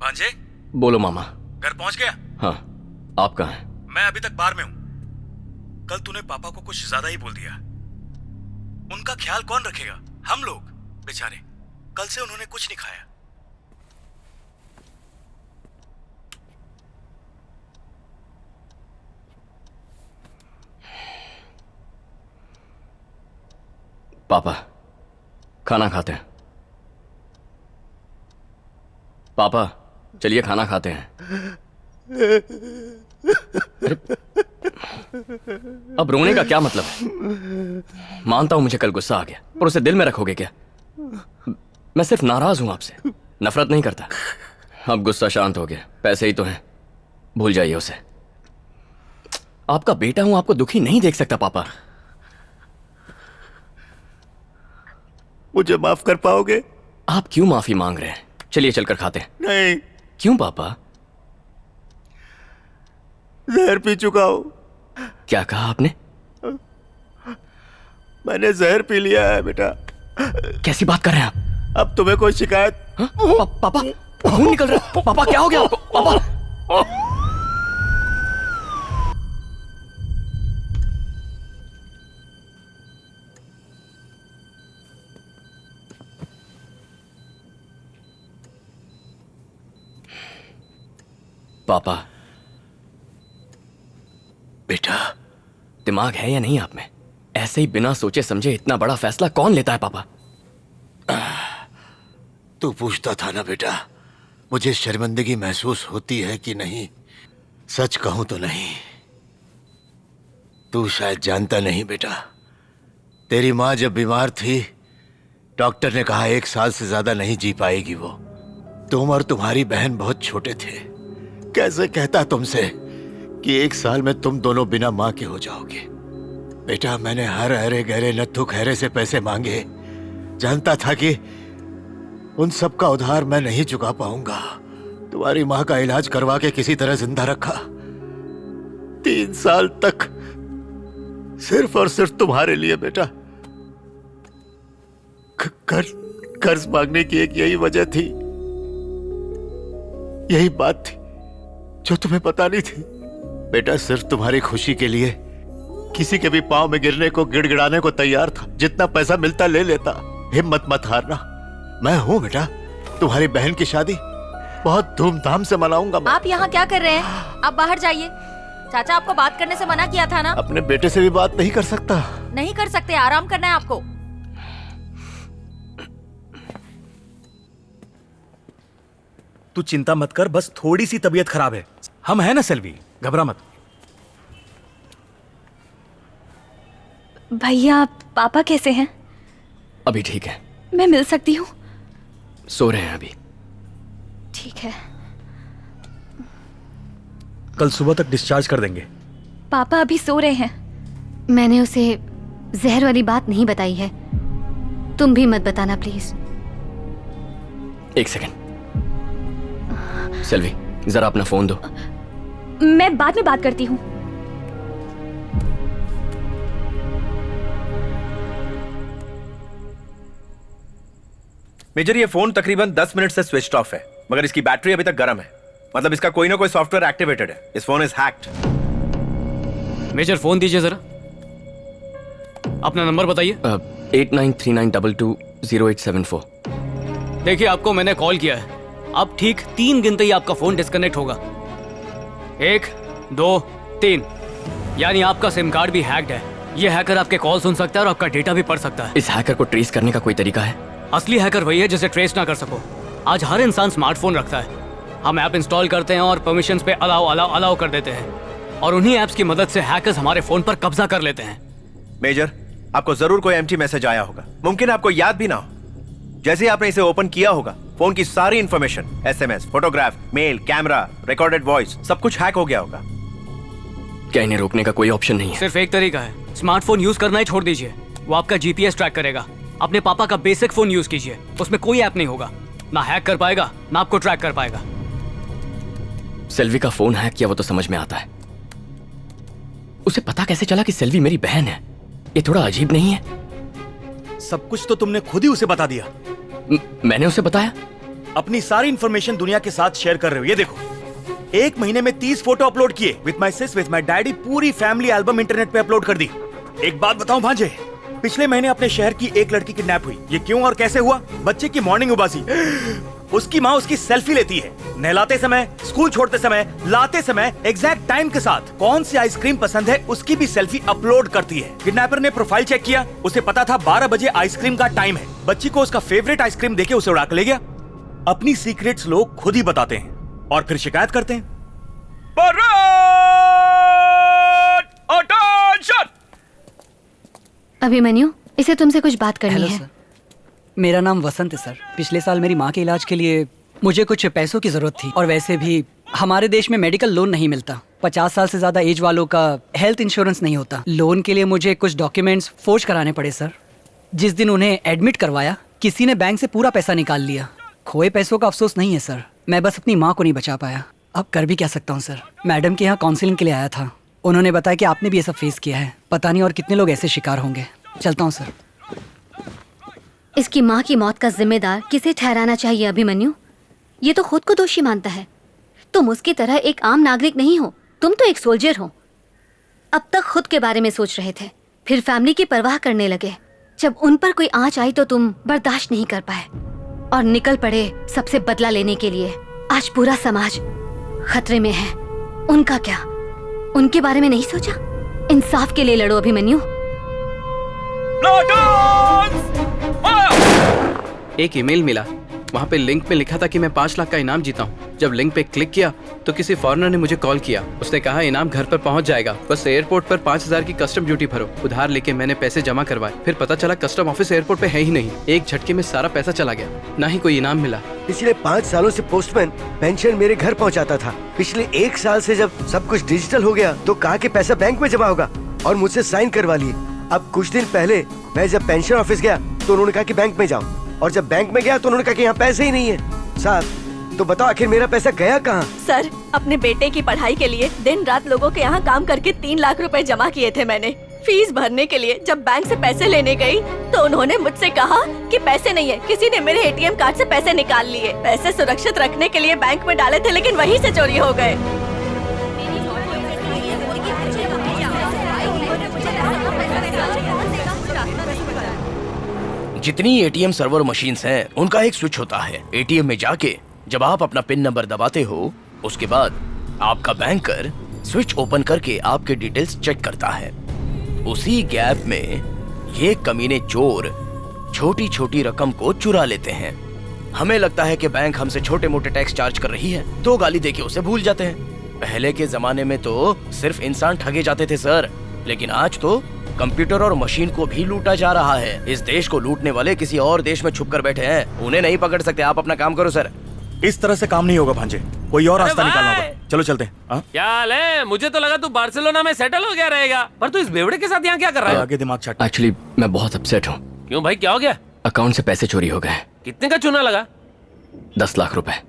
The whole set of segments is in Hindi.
भांजे। बोलो मामा। घर पहुंच गया? हाँ, आप कहाँ हैं? मैं अभी तक बार में हूँ। कल तूने पापा को कुछ ज्यादा ही बोल दिया। उनका ख्याल कौन रखेगा? हम लोग बेचारे। कल से उन्होंने कुछ नहीं खाया। पापा, खाना खाते हैं। पापा, चलिए खाना खाते हैं। अरे, अब रोने का क्या मतलब है? मानता हूं मुझे कल गुस्सा आ गया, पर उसे दिल में रखोगे क्या? मैं सिर्फ नाराज हूं आपसे, नफरत नहीं करता। अब गुस्सा शांत हो गया, पैसे ही तो हैं, भूल जाइए उसे। आपका बेटा हूं, आपको दुखी नहीं देख सकता पापा। मुझे माफ कर पाओगे? आप क्यों माफी मांग रहे हैं? चलिए चलकर खाते हैं। नहीं। क्यों पापा? जहर पी चुका हूं। क्या कहा आपने? मैंने जहर पी लिया है बेटा। कैसी बात कर रहे हैं आप? अब तुम्हें कोई शिकायत? पापा, खून निकल रहा है। पापा क्या हो गया आपको? पापा। पापा, बेटा, दिमाग है या नहीं आप में? ऐसे ही बिना सोचे समझे इतना बड़ा फैसला कौन लेता है पापा? तू पूछता था ना बेटा, मुझे शर्मिंदगी महसूस होती है कि नहीं। सच कहूं तो नहीं। तू शायद जानता नहीं बेटा, तेरी माँ जब बीमार थी, डॉक्टर ने कहा 1 साल से ज्यादा नहीं जी पाएगी वो। तुम और तुम्हारी बहन बहुत छोटे थे। कैसे कहता तुमसे कि 1 साल में तुम दोनों बिना माँ के हो जाओगे। बेटा, मैंने हर अरे गहरे नत्थु खैरे से पैसे मांगे। जानता था कि उन सब का उधार मैं नहीं चुका पाऊंगा। तुम्हारी माँ का इलाज करवा के किसी तरह जिंदा रखा। 3 साल तक सिर्फ और सिर्फ तुम्हारे लिए बेटा। कर्ज मांगने की एक यही वजह थी, यही बात थी जो तुम्हें पता नहीं थी। बेटा, सिर्फ तुम्हारी खुशी के लिए किसी के भी पांव में गिरने को, गिड़गिड़ाने को तैयार था। जितना पैसा मिलता ले लेता। हिम्मत मत हारना। मैं हूं बेटा। तुम्हारी बहन की शादी बहुत धूमधाम से मनाऊंगा मैं। आप यहाँ क्या कर रहे हैं? आप बाहर जाइए। चाचा आपको बात करने से मना किया था ना? अपने बेटे से भी बात नहीं कर सकता? नहीं कर सकते, आराम करना है आपको। तू चिंता मत कर, बस थोड़ी सी तबीयत खराब है। हम हैं ना सेल्वी, घबरा मत। भैया, पापा कैसे हैं? अभी ठीक है। मैं मिल सकती हूँ? सो रहे हैं अभी। ठीक है। कल सुबह तक डिस्चार्ज कर देंगे। पापा अभी सो रहे हैं। मैंने उसे जहर वाली बात नहीं बताई है। तुम भी मत बताना प्लीज। 1 सेकंड। सेल्वी, जरा अपना फोन दो। मैं बाद में बात करती हूँ। मेजर, ये फोन तकरीबन 10 मिनट से स्विच ऑफ है, मगर इसकी बैटरी अभी तक गर्म है। मतलब इसका कोई ना कोई सॉफ्टवेयर एक्टिवेटेड है। इस phone is hacked. Major, phone दीजिए जरा। अपना नंबर बताइए। 8939220874। देखिए, आपको मैंने कॉल किया है। अब ठीक 3 गिनते ही आपका फोन डिस्कनेक्ट होगा। 1, 2, 3। यानी आपका सिम कार्ड भी हैक्ड है। ये हैकर आपके कॉल सुन सकता है और आपका डेटा भी पढ़ सकता है। इस हैकर को ट्रेस करने का कोई तरीका है? असली हैकर वही है जिसे ट्रेस ना कर सको। आज हर इंसान स्मार्टफोन रखता है। हम ऐप इंस्टॉल करते हैं और परमिशंस पे अलाउ कर देते हैं, और उन्हीं ऐप्स की मदद से हैकर्स हमारे फोन पर कब्जा कर लेते हैं। मेजर, आपको जरूर कोई एम्प्टी मैसेज आया होगा। मुमकिन आपको याद भी ना हो। जैसे ही आपने इसे ओपन किया होगा, फोन की सारी information, SMS, photograph, mail, camera, recorded voice, सब कुछ हैक हो गया होगा। क्या इन्हें रोकने का कोई ऑप्शन नहीं है? सिर्फ एक तरीका है, स्मार्टफोन यूज करना ही छोड़ दीजिए। वो आपका GPS ट्रैक करेगा। अपने पापा का बेसिक फोन यूज कीजिए, उसमें कोई ऐप नहीं होगा। ना हैक कर पाएगा, ना आपको ट्रैक कर पाएगा। सेल्वी का फोन हैक किया वो तो समझ में आता है। उसे पता कैसे चला कि सेल्वी मेरी बहन है? ये थोड़ा अजीब नहीं है? सब कुछ तो तुमने खुद ही उसे बता दिया। मैंने उसे बताया? अपनी सारी इंफॉर्मेशन दुनिया के साथ शेयर कर रहे हो। ये देखो, 1 महीने में 30 फोटो अपलोड किए with my sis, with my daddy, पूरी फैमिली एल्बम इंटरनेट पे अपलोड कर दी। एक बात बताऊं भांजे, पिछले महीने अपने शहर की एक लड़की किडनैप हुई। ये क्यों और कैसे हुआ? बच्चे की मॉर्निंग उबासी, उसकी माँ उसकी सेल्फी लेती है, नहलाते समय, स्कूल छोड़ते समय, लाते समय, एग्जैक्ट टाइम के साथ। कौन सी आइसक्रीम पसंद है उसकी भी सेल्फी अपलोड करती है। किडनैपर ने प्रोफाइल चेक किया, उसे पता था 12 बजे आइसक्रीम का टाइम है। बच्ची को उसका फेवरेट आइसक्रीम देके उसे उड़ा के ले गया। अपनी सीक्रेट्स लोग खुद ही बताते हैं और फिर शिकायत करते हैं। अभिमन्यु, इसे तुमसे कुछ बात करनी हेलो है। सर, मेरा नाम वसंत है सर। पिछले साल मेरी माँ के इलाज के लिए मुझे कुछ पैसों की जरूरत थी और वैसे भी हमारे देश में मेडिकल लोन नहीं मिलता। 50 साल से ज्यादा एज वालों का हेल्थ इंश्योरेंस नहीं होता। लोन के लिए मुझे कुछ डॉक्यूमेंट्स फोर्ज कराने पड़े सर। जिस दिन उन्हें एडमिट करवाया, किसी ने बैंक से पूरा पैसा निकाल लिया। खोए पैसों का अफसोस नहीं है सर, मैं बस अपनी माँ को नहीं बचा पाया। अब कर भी क्या सकता हूँ सर। मैडम के यहाँ काउंसलिंग के लिए आया था, उन्होंने बताया कि आपने भी ये सब फेस किया है। पता नहीं और कितने लोग ऐसे शिकार होंगे। चलता हूँ सर। इसकी माँ की मौत का जिम्मेदार किसे ठहराना चाहिए अभिमन्यु? ये तो खुद को दोषी मानता है। तुम उसकी तरह एक आम नागरिक नहीं हो, तुम तो एक सोल्जर हो। अब तक खुद के बारे में सोच रहे थे, फिर फैमिली की परवाह करने लगे। जब उन पर कोई आंच आई तो तुम बर्दाश्त नहीं कर पाए और निकल पड़े सबसे बदला लेने के लिए। आज पूरा समाज खतरे में है। उनका क्या? उनके बारे में नहीं सोचा? इंसाफ के लिए लड़ो अभिमन्यु। एक ईमेल मिला, वहाँ पे लिंक में लिखा था कि मैं 5 लाख का इनाम जीता हूँ। जब लिंक पे क्लिक किया तो किसी फॉरेनर ने मुझे कॉल किया। उसने कहा इनाम घर पर पहुँच जाएगा, बस एयरपोर्ट पर 5,000 की कस्टम ड्यूटी भरो। उधार लेके मैंने पैसे जमा करवाए, फिर पता चला कस्टम ऑफिस एयरपोर्ट पे है ही नहीं। एक झटके में सारा पैसा चला गया, ना ही कोई इनाम मिला। पिछले 5 सालों से पोस्टमैन पेंशन मेरे घर पहुंचाता था। पिछले 1 साल से जब सब कुछ डिजिटल हो गया तो कहा कि पैसा बैंक में जमा होगा और मुझसे साइन करवा लिए। अब कुछ दिन पहले मैं जब पेंशन ऑफिस गया तो उन्होंने कहा कि बैंक में जाओ, और जब बैंक में गया तो उन्होंने कहा कि यहाँ पैसे ही नहीं है। साहब तो बताओ आखिर मेरा पैसा गया कहाँ? सर, अपने बेटे की पढ़ाई के लिए दिन रात लोगों के यहाँ काम करके 3 लाख रुपए जमा किए थे मैंने। फीस भरने के लिए जब बैंक से पैसे लेने गई तो उन्होंने मुझसे कहा कि पैसे नहीं है। किसी ने मेरे एटीएम कार्ड से पैसे निकाल लिए। पैसे सुरक्षित रखने के लिए बैंक में डाले थे, लेकिन वहीं से चोरी हो गए। जितनी एटीएम सर्वर मशीन्स हैं, उनका एक स्विच होता है। एटीएम में जाके जब आप अपना पिन नंबर दबाते हो, उसके बाद आपका बैंकर स्विच ओपन करके आपके डिटेल्स चेक करता है। उसी गैप में ये कमीने चोर छोटी छोटी रकम को चुरा लेते हैं। हमें लगता है कि बैंक हमसे छोटे मोटे टैक्स चार्ज कर रही है, तो गाली देके उसे भूल जाते हैं। पहले के जमाने में तो सिर्फ इंसान ठगे जाते थे सर, लेकिन आज तो कंप्यूटर और मशीन को भी लूटा जा रहा है। इस देश को लूटने वाले किसी और देश में छुप कर बैठे हैं, उन्हें नहीं पकड़ सकते। आप अपना काम करो सर। इस तरह से काम नहीं होगा भांजे, कोई और रास्ता निकालना होगा। चलो चलते हैं। हाँ? क्या हाल है? मुझे तो लगा तू बार्सिलोना में सेटल हो गया रहेगा, पर तू इस बेवड़े के साथ यहाँ क्या कर रहा है? आगे दिमाग छट। एक्चुअली मैं बहुत अपसेट हूँ। क्यों भाई, क्या हो गया? अकाउंट से पैसे चोरी हो गए। कितने का चूना लगा? 10 लाख रुपए।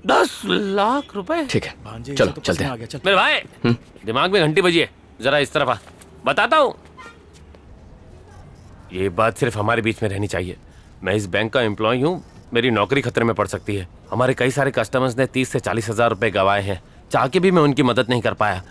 10 लाख रुपए? ठीक है, चलो चलते हैं। मेरे भाई, दिमाग में घंटी बजी है, जरा इस तरफ आ, बताता हूँ। ये बात सिर्फ हमारे बीच में रहनी चाहिए। मैं इस बैंक का एम्प्लॉय हूँ, मेरी नौकरी खतरे में पड़ सकती है। हमारे कई सारे कस्टमर्स ने 30 से 40 हजार रुपए गंवाए हैं। चाह के भी मैं उनकी मदद नहीं कर पाया।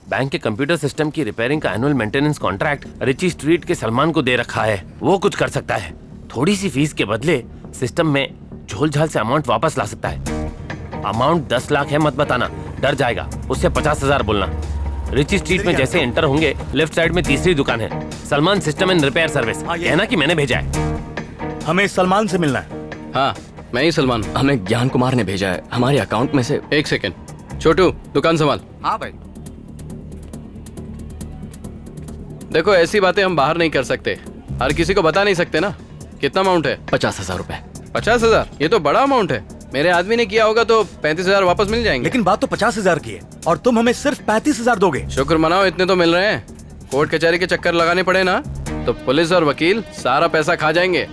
बैंक के कंप्यूटर सिस्टम की रिपेयरिंग का annual maintenance contract Ritchie street के सलमान को दे रखा है, वो कुछ कर सकता है। थोड़ी सी फीस के बदले सिस्टम में झोल झाल से अमाउंट वापस ला सकता है। अमाउंट 10 लाख है, मत बताना, डर जाएगा। उससे 50,000 बोलना। रिची स्ट्रीट में जैसे एंटर होंगे, लेफ्ट साइड में तीसरी दुकान है, Salman system and repair service. कहना कि मैंने भेजा है। हमें सलमान से मिलना है। हाँ, मैं ही सलमान। हमें ज्ञान कुमार ने भेजा है, हमारे अकाउंट में से। एक सेकंड, छोटू दुकान संभाल। हाँ भाई। देखो, ऐसी बातें हम बाहर नहीं कर सकते, हर किसी को बता नहीं सकते ना। कितना अमाउंट है? 50,000 रुपए। 50,000? ये तो बड़ा अमाउंट है। मेरे आदमी ने किया होगा तो 35,000 वापस मिल जाएंगे। लेकिन बात तो 50,000 की है और तुम हमें सिर्फ 35,000 दोगे। शुक्र मनाओ, इतने तो मिल रहे हैं। कोर्ट कचहरी के चक्कर लगाने पड़े ना तो पुलिस और वकील सारा पैसा खा जाएंगे।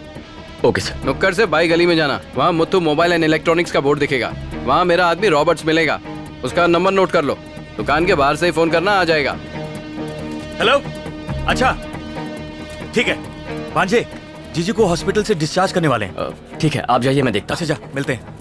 Okay sir. नुक्कड़ से बाई गली में जाना, वहाँ मुथु मोबाइल एंड इलेक्ट्रॉनिक्स का बोर्ड दिखेगा। वहाँ मेरा आदमी रॉबर्ट्स मिलेगा, उसका नंबर नोट कर लो। दुकान के बाहर से ही फोन करना, आ जाएगा। हेलो, अच्छा ठीक है। भांजे, जीजू को हॉस्पिटल से डिस्चार्ज करने वाले हैं। ठीक है, आप जाइए, मैं देखता हूँ। अच्छा जा, मिलते हैं।